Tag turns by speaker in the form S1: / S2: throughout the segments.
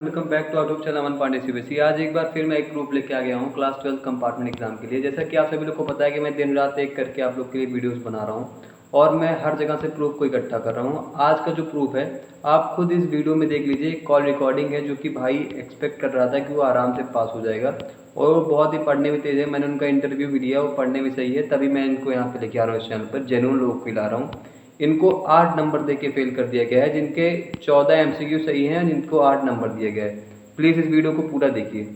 S1: Welcome back to YouTube channel Aman Pandey CBSE. आज एक बार फिर मैं एक प्रूफ लेके आ गया हूँ क्लास 12 कंपार्टमेंट एग्जाम के लिए। जैसा कि आप सभी लोग को पता है कि मैं दिन रात एक करके आप लोग के लिए वीडियोस बना रहा हूँ और मैं हर जगह से प्रूफ को इकट्ठा कर रहा हूँ। आज का जो प्रूफ है आप खुद इस वीडियो में देख लीजिए, कॉल रिकॉर्डिंग है जो कि भाई एक्सपेक्ट कर रहा था कि वो आराम से पास हो जाएगा और वो बहुत ही पढ़ने में तेज़ है। मैंने उनका इंटरव्यू भी लिया, वो पढ़ने में सही है, तभी मैं इनको यहाँ पे लेके आ रहा हूँ इस चैनल पर, जेन्युइन लोगों को ला रहा हूँ। इनको 8 नंबर दे के फेल कर दिया गया है, जिनके 14 एमसीक्यू सही हैं, जिनको 8 नंबर दिया गया है। प्लीज़ इस वीडियो को पूरा देखिए।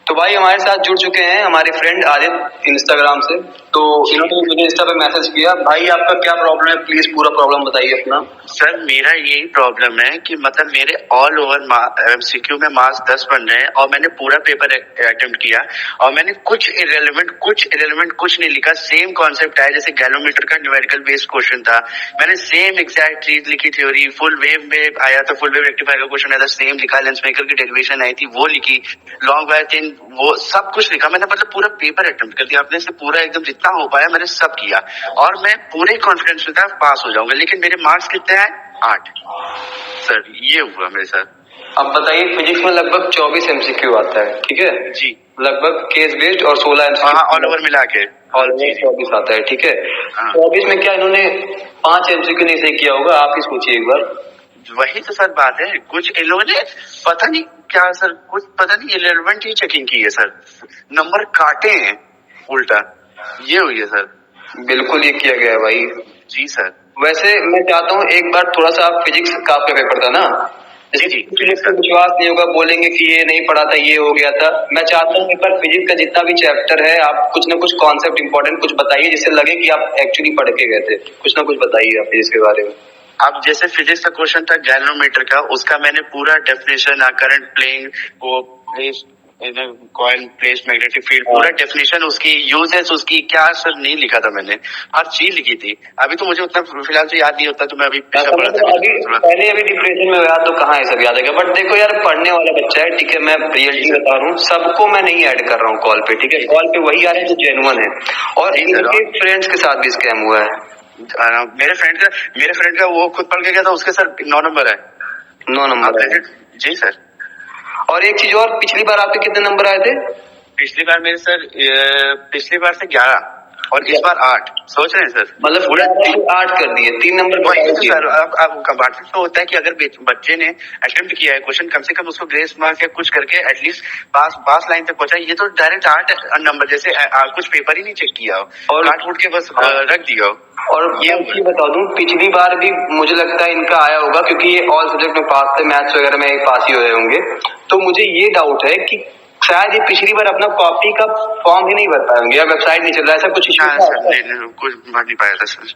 S2: तो भाई हमारे साथ जुड़ चुके हैं हमारे फ्रेंड आदित्य इंस्टाग्राम से। तो इन्होंने मुझे इंस्टा पे मैसेज किया, भाई आपका क्या प्रॉब्लम है, प्लीज पूरा प्रॉब्लम बताइए अपना।
S3: सर मेरा यही प्रॉब्लम है कि मतलब मेरे ऑल ओवर एमसीक्यू में मार्क्स 10 बन रहे हैं और मैंने पूरा पेपर अटेम्प्ट किया और मैंने कुछ इरेलेवेंट कुछ नहीं लिखा। सेम कॉन्सेप्ट है जैसे गैलोमीटर का न्यूमेरिकल बेस्ड क्वेश्चन था, मैंने सेम एग्जैक्ट चीज लिखी। थ्योरी फुल वेव में आया था, फुल वेव रेक्टिफायर का क्वेश्चन आया था, सेम लिखा। लेंस मेकर की डेरिवेशन आई थी वो लिखी, लॉन्ग वायर थिन वो सब कुछ लिखा मैंने। मतलब पूरा पेपर अटेम्प्ट कर दिया अपने से, पूरा एकदम जितना हो पाया मैंने सब किया और मैं पूरे कॉन्फिडेंस में था पास हो जाऊंगा। लेकिन मेरे मार्क्स कितने हैं? 8। सर ये हुआ मेरे साथ।
S2: अब बताइए, फिजिक्स में लगभग 24 एमसीक्यू आता है, ठीक है
S3: जी,
S2: लगभग केस बेस्ड और 16 एमसीक्यू
S3: ऑल ओवर मिला के
S2: ऑल ओवर 24 आता है, ठीक है।
S3: हाँ।
S2: 24 में क्या इन्होंने 5 एमसीक्यू नहीं सही किया होगा, आप ही सोचिए एक बार।
S3: वही तो सर बात है, कुछ इन लोगों ने पता नहीं क्या सर, कुछ पता नहीं इलेवेंट ही चेकिंग की है सर, नंबर काटे हैं उल्टा, ये हुई है सर।
S2: बिल्कुल ये किया गया है भाई।
S3: जी सर।
S2: वैसे मैं चाहता हूँ एक बार थोड़ा सा, आप फिजिक्स का आपका पेपर था ना,
S3: जी जी
S2: जिसको विश्वास नहीं होगा, बोलेंगे कि ये नहीं पढ़ा था, ये हो गया था। मैं चाहता हूँ एक बार फिजिक्स का जितना भी चैप्टर है आप कुछ ना कुछ कॉन्सेप्ट इंपॉर्टेंट कुछ बताइए, जिससे लगे कि आप एक्चुअली पढ़ के गए थे। कुछ ना कुछ बताइए आप फिजिक्स के बारे में।
S3: अब जैसे फिजिक्स का क्वेश्चन था गैलोमीटर का, उसका मैंने पूरा डेफिनेशन, करंट प्लेइंग, वो place coil, place, magnetic field, पूरा डेफिनेशन, उसकी यूजेस, उसकी क्या सर नहीं लिखा था मैंने, हर चीज लिखी थी। अभी तो मुझे उतना फिलहाल तो याद नहीं होता, तो मैं अभी पीछे पढ़ा था
S2: अभी डिप्रेशन में गया तो कहाँ है सब याद है। बट देखो यार, पढ़ने वाला बच्चा है, ठीक है, मैं रियलिटी बता रहा हूँ, सबको मैं नहीं ऐड कर रहा हूँ कॉल पे, ठीक है। कॉल पे वही आ रहे हैं जो जेन्युइन है, और इनके फ्रेंड्स के साथ भी स्कैम हुआ है।
S3: मेरे फ्रेंड का वो खुद पढ़ के गया था, उसके सर 9 नंबर है।
S2: 9 नंबर?
S3: जी सर।
S2: और एक चीज और, पिछली बार आपके कितने नंबर आए थे?
S3: पिछली बार मेरे सर, पिछली बार से 11 और इस बार 8। सोच रहे हैं सर,
S2: मतलब पूरा 8 कर दिए, 3 नंबर।
S3: वही तो सर, अब कंपार्टमेंट तो होता है कि अगर बच्चे ने अटेम्प्ट किया है क्वेश्चन, कम से कम उसको ग्रेस मार्क या कुछ करके एटलीस्ट पास लाइन तक पहुंचा। ये तो डायरेक्ट 8 नंबर, जैसे कुछ पेपर ही नहीं चेक किया हो और काट फूट के बस रख दिया हो।
S2: और ये बता दूं, पिछली बार भी मुझे लगता है इनका आया होगा, क्योंकि ये ऑल सब्जेक्ट में पास थे, मैथ्स वगैरह में पास ही हुए होंगे। तो मुझे ये डाउट है कि शायद ये पिछली बार अपना कॉपी का फॉर्म ही नहीं भर पाए होंगे, या वेबसाइट नहीं चल रहा, ऐसा कुछ इशू था?
S3: कुछ भर नहीं पाया था सर।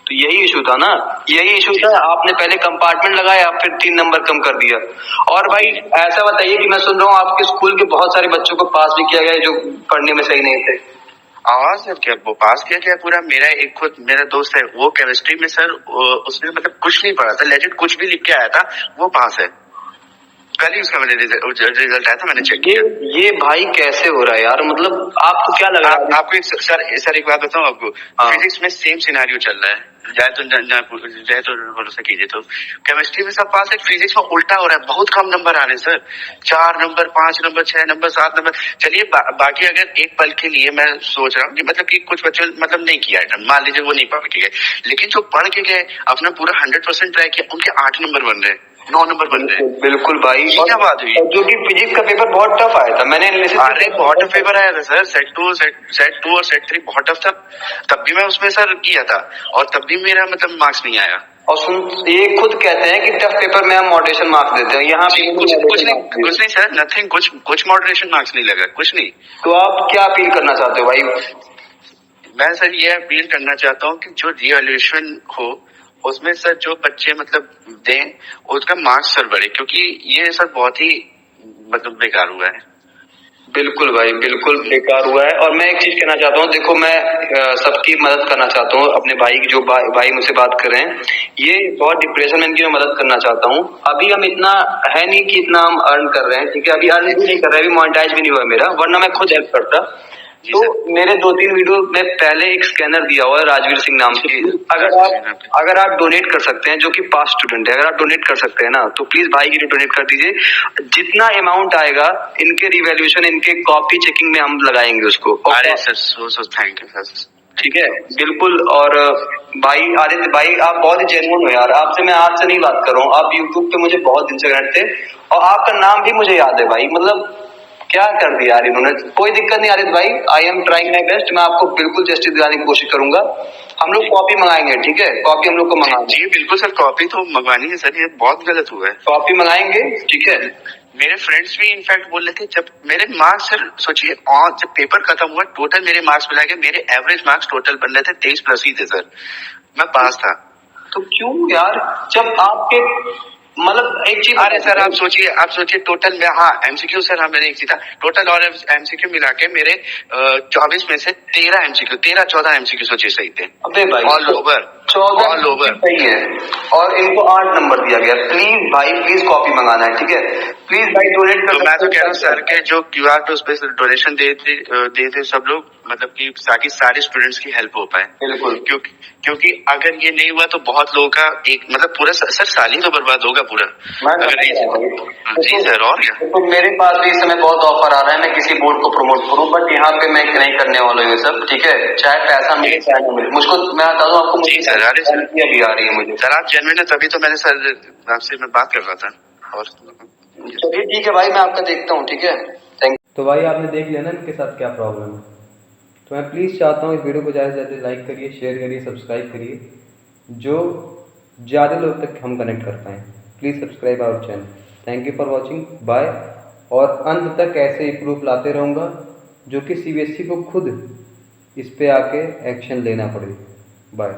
S2: तो यही इशू था ना, यही इशू था। आपने पहले कंपार्टमेंट लगाया, फिर 3 नंबर कम कर दिया। और भाई ऐसा बताइए कि मैं सुन रहा हूँ आपके स्कूल के बहुत सारे बच्चों को पास भी किया गया जो पढ़ने में सही नहीं थे।
S3: हाँ सर, क्या वो पास किया गया पूरा। मेरा दोस्त है, वो केमिस्ट्री में सर, उसने मतलब कुछ नहीं पढ़ा था, लेजिट कुछ भी लिख के आया था, वो पास है। कल ही उसका मैंने रिजल्ट आया था, मैंने चेक किया।
S2: ये भाई कैसे हो रहा है यार, मतलब आपको क्या लग रहा है?
S3: आपको सर एक बात बताऊं आपको, फिजिक्स में सेम सिनेरियो चल रहा है। जाए तो भरोसा कीजिए। तो केमिस्ट्री में सब पास है, फिजिक्स में उल्टा हो रहा है, बहुत कम नंबर आ रहे हैं sir. 4 number, 5 number, 6 number, 7 number. चलिए बाकी अगर एक पल के लिए मैं सोच रहा हूँ कि मतलब कि कुछ बच्चों मतलब नहीं किया है, मान लीजिए वो नहीं पढ़ के गए, लेकिन जो पढ़ के गए अपना पूरा 100% ट्राई किया, उनके 8 नंबर बन रहे हैं, 9 नंबर बन रहे हैं।
S2: बिल्कुल भाई,
S3: क्या बात हुई?
S2: जो कि फिजिक्स का पेपर बहुत टफ आया था, मैंने
S3: अरे बहुत टफ पेपर आया था सर, सेट 2 और सेट 3 बहुत टफ था। तब भी मैं उसमें सर किया था और तब भी मेरा मतलब मार्क्स नहीं आया।
S2: और ये खुद कहते हैं कि टफ पेपर में हम मॉडरेशन मार्क्स देते हैं, यहाँ पे
S3: कुछ नहीं सर, नथिंग, कुछ मॉडरेशन मार्क्स नहीं लगा, कुछ नहीं।
S2: तो आप क्या अपील करना चाहते हो भाई?
S3: मैं सर ये अपील करना चाहता हूँ कि जो रीवैल्यूएशन हो उसमें सर जो बच्चे मतलब दें, उसका मार्क्स सर बढ़े, क्योंकि ये सर बहुत ही मतलब बेकार हुआ है।
S2: बिल्कुल भाई, बिल्कुल बेकार हुआ है। और मैं एक चीज कहना चाहता हूँ, देखो मैं सबकी मदद करना चाहता हूँ, अपने भाई की, जो भाई मुझसे बात कर रहे हैं, ये बहुत डिप्रेशन में, इनकी मैं मदद करना चाहता हूँ। अभी हम इतना है नहीं कि इतना हम अर्न कर रहे हैं, ठीक है, अभी अर्न भी नहीं कर रहे, अभी मोनेटाइज भी नहीं हुआ मेरा, वरना मैं खुद हेल्प करता।
S3: जी
S2: तो
S3: सर।
S2: मेरे 2-3 वीडियो में पहले एक स्कैनर दिया हुआ है राजवीर सिंह नाम से। अगर आप डोनेट कर सकते हैं, जो कि पास स्टूडेंट है, अगर आप डोनेट कर सकते हैं ना, तो प्लीज भाई के लिए डोनेट कर दीजिए। जितना अमाउंट आएगा इनके रिवैल्यूएशन, इनके कॉपी चेकिंग में हम लगाएंगे उसको।
S3: अरे sir so thank you sir.
S2: ठीक है, बिल्कुल। और भाई आदित्य भाई, आप बहुत ही जेन्युइन हो यार। आपसे मैं आज से नहीं बात कर रहा हूँ, आप यूट्यूब पे मुझे बहुत दिन से कनेक्ट थे, और आपका नाम भी मुझे याद है भाई। मतलब क्या कर दिया यार इन्होंने। कोई दिक्कत नहीं आदित्य भाई, I am trying my best. मैं आपको बिल्कुल जस्टिस दिलाने की कोशिश करूंगा। हम लोग कॉपी मंगाएंगे, ठीक है, कॉपी हम लोग को मंगाएंगे।
S3: जी बिल्कुल सर, कॉपी तो मंगवानी है सर, ये बहुत गलत हुआ है।
S2: कॉपी मंगाएंगे, ठीक है।
S3: मेरे फ्रेंड्स भी इनफैक्ट बोल रहे थे, जब मेरे मार्क्स सर सोचिए, और जब पेपर खत्म हुआ टोटल मेरे मार्क्स मिला के मेरे एवरेज मार्क्स टोटल बन रहे थे 23+ ही थे सर, मैं पास था।
S2: तो क्यों यार, जब आपके मतलब एक चीज।
S3: अरे सर आप सोचिए टोटल में, हाँ एमसीक्यू सर, हाँ मैंने एक चीज था टोटल और एमसीक्यू मिला के मेरे 24 में से 13 एमसीक्यू, 13-14 एमसीक्यू सोचिए सही थे।
S2: अबे भाई,
S3: ऑल ओवर
S2: 14 सही है, और इनको 8 नंबर दिया गया। प्लीज भाई, प्लीज कॉपी मंगाना है, ठीक है। प्लीज भाई डोनेट कर।
S3: तो मैं तो कह रहा हूँ सर के जो क्यूआर पे उस पे डोनेशन देते सब लोग, मतलब कि ताकि सारे स्टूडेंट्स की हेल्प हो पाए।
S2: बिल्कुल,
S3: क्योंकि अगर ये नहीं हुआ तो बहुत लोगों का एक मतलब पूरा सर साल ही तो बर्बाद होगा पूरा। अगर जी सर, और क्या।
S2: तो मेरे पास भी इस समय बहुत ऑफर आ रहा है, मैं किसी बोर्ड को प्रमोट करूं, बट यहाँ पे मैं नहीं करने वाला हूँ ये सब, ठीक है। चाहे पैसा मिले चाहे ना मिले, मुझको मैं बता दूं आपको,
S3: जी सर। अरे सर
S2: अभी आ रही है मुझे।
S3: सर आप जेन्युइन है, तभी तो मैंने सर आपसे मैं बात कर रहा था। और
S2: चलिए ठीक है भाई, मैं आपका देखता हूँ, ठीक है। थैंक
S1: तो भाई आपने देख लिया ना इनके साथ क्या प्रॉब्लम है। तो मैं प्लीज़ चाहता हूँ इस वीडियो को ज़्यादा से ज़्यादा लाइक करिए, शेयर करिए, सब्सक्राइब करिए, जो ज़्यादा लोग तक हम कनेक्ट कर पाएँ। Please subscribe our channel. Thank you for watching, bye. और अंत तक ऐसे ही प्रूफ लाते रहूँगा, जो कि CBSE को खुद इस पे आके एक्शन लेना पड़े। बाय।